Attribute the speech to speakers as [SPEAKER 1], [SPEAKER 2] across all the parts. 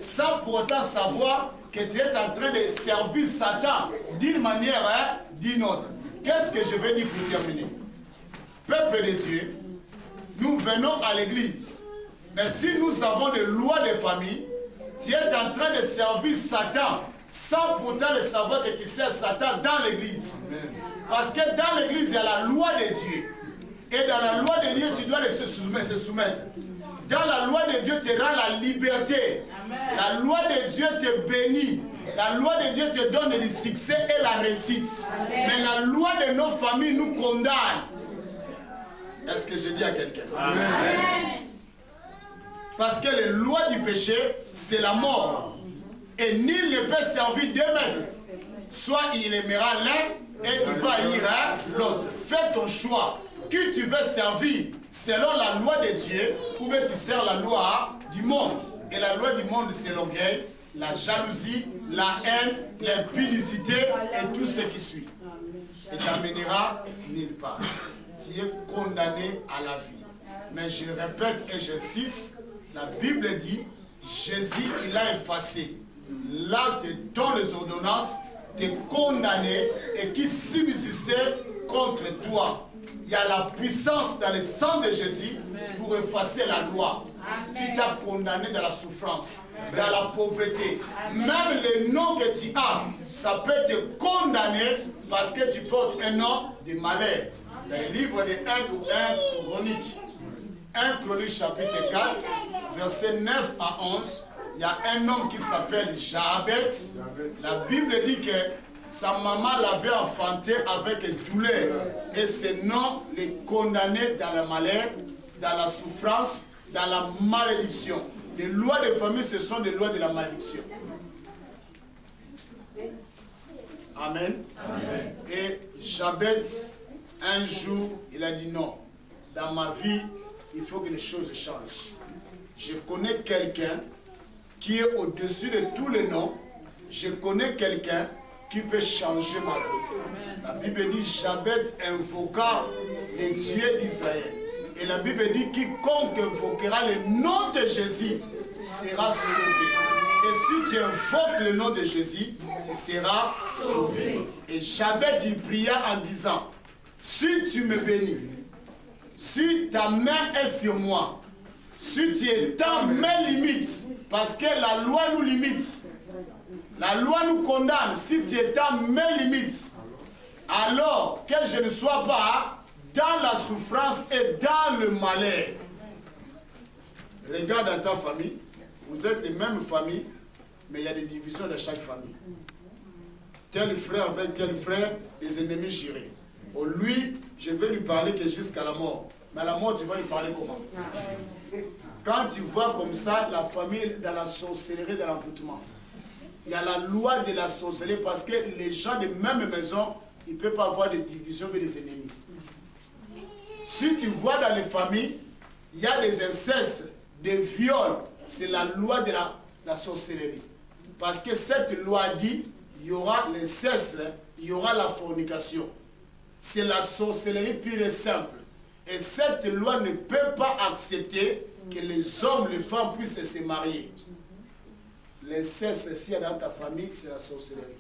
[SPEAKER 1] sans pour autant savoir que tu es en train de servir Satan d'une manière d'une autre. Qu'est-ce que je veux dire pour terminer? Peuple de Dieu, nous venons à l'église. Mais si nous avons des lois de famille, tu es en train de servir Satan sans pourtant le savoir que tu sers Satan dans l'église. Parce que dans l'église, il y a la loi de Dieu. Et dans la loi de Dieu, tu dois se soumettre. Dans la loi de Dieu, te rend la liberté. Amen. La loi de Dieu te bénit. La loi de Dieu te donne le succès et la réussite. Amen. Mais la loi de nos familles nous condamne. Est-ce que je dis à quelqu'un? Amen. Parce que la loi du péché, c'est la mort. Et nul ne peut servir deux maîtres. Soit il aimera l'un et il va haïr l'autre. Fais ton choix. Qui tu veux servir selon la loi de Dieu, ou bien tu sers la loi du monde. Et la loi du monde, c'est l'orgueil, la jalousie, la haine, l'impudicité et tout ce qui suit. Et t'amènera nulle part. Tu es condamné à la vie. Mais je répète et j'insiste, la Bible dit, Jésus, il a effacé l'acte dont les ordonnances t'es condamné et qui subsistait contre toi. Il y a la puissance dans le sang de Jésus pour effacer la loi. Amen. Qui t'a condamné dans la souffrance, amen, dans la pauvreté. Amen. Même le nom que tu as, ça peut te condamner parce que tu portes un nom de malheur. Dans le livre de 1 Chronique, 1 Chronique chapitre 4, verset 9 à 11, il y a un homme qui s'appelle Jabet. La Bible dit que sa maman l'avait enfanté avec douleur. Et ce nom les condamnait dans le malheur, dans la souffrance, dans la malédiction. Les lois de famille, ce sont des lois de la malédiction. Amen. Amen. Et Jabet, un jour, il a dit non. Dans ma vie, il faut que les choses changent. Je connais quelqu'un qui est au-dessus de tous les noms. Je connais quelqu'un qui peut changer ma vie. La Bible dit, Jabet invoqua les dieux d'Israël. Et la Bible dit, quiconque invoquera le nom de Jésus sera sauvé. Et si tu invoques le nom de Jésus, tu seras sauvé. Et Jabet, il pria en disant, si tu me bénis, si ta main est sur moi, si tu étends mes limites, parce que la loi nous limite, la loi nous condamne, si tu étends mes limites, alors que je ne sois pas dans la souffrance et dans le malheur. Regarde dans ta famille, vous êtes les mêmes familles, mais il y a des divisions dans chaque famille. Tel frère avec tel frère, les ennemis jurés. Oh, lui, je vais lui parler que jusqu'à la mort. Mais à la mort, tu vas lui parler comment? Quand tu vois comme ça, la famille dans la sorcellerie, dans l'envoûtement. Il y a la loi de la sorcellerie parce que les gens de même maison, ils ne peuvent pas avoir de division avec des ennemis. Si tu vois dans les familles, il y a des incestes, des viols, c'est la loi de la sorcellerie. Parce que cette loi dit, il y aura l'inceste, il y aura la fornication. C'est la sorcellerie pure et simple. Et cette loi ne peut pas accepter que les hommes, les femmes puissent se marier. L'inceste, s'il y a dans ta famille, c'est la sorcellerie.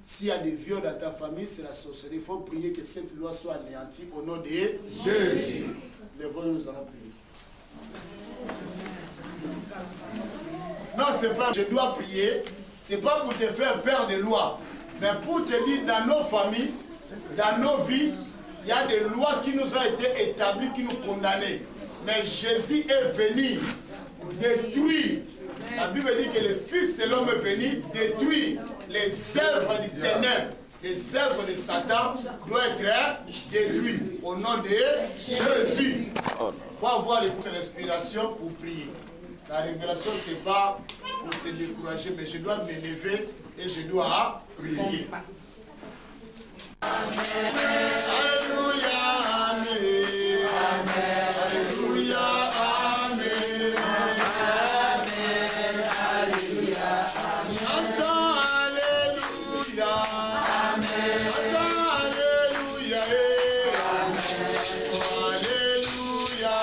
[SPEAKER 1] S'il y a des viols dans ta famille, c'est la sorcellerie. Il faut prier que cette loi soit anéantie au nom de Jésus. Lèvons-nous, nous allons prier. Non, c'est pas, je dois prier. C'est pas pour te faire perdre des lois, mais pour te dire dans nos familles, dans nos vies, il y a des lois qui nous ont été établies, qui nous condamnaient. Mais Jésus est venu détruire. La Bible dit que le Fils de l'homme est venu détruire les œuvres du ténèbre. Les œuvres de Satan doivent être détruites au nom de Jésus. Il faut avoir l'inspiration pour prier. La révélation, ce n'est pas pour se décourager, mais je dois me lever et je dois prier. Alléluia, Amen. Alléluia, Amen. Alléluia. Chantons Alléluia. Chantons Alléluia. Alléluia.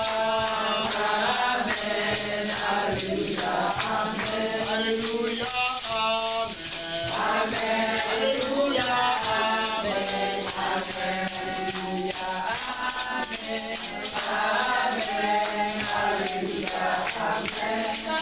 [SPEAKER 1] Alléluia. Alléluia, Amen. Alléluia, Amen. Alléluia, Amen.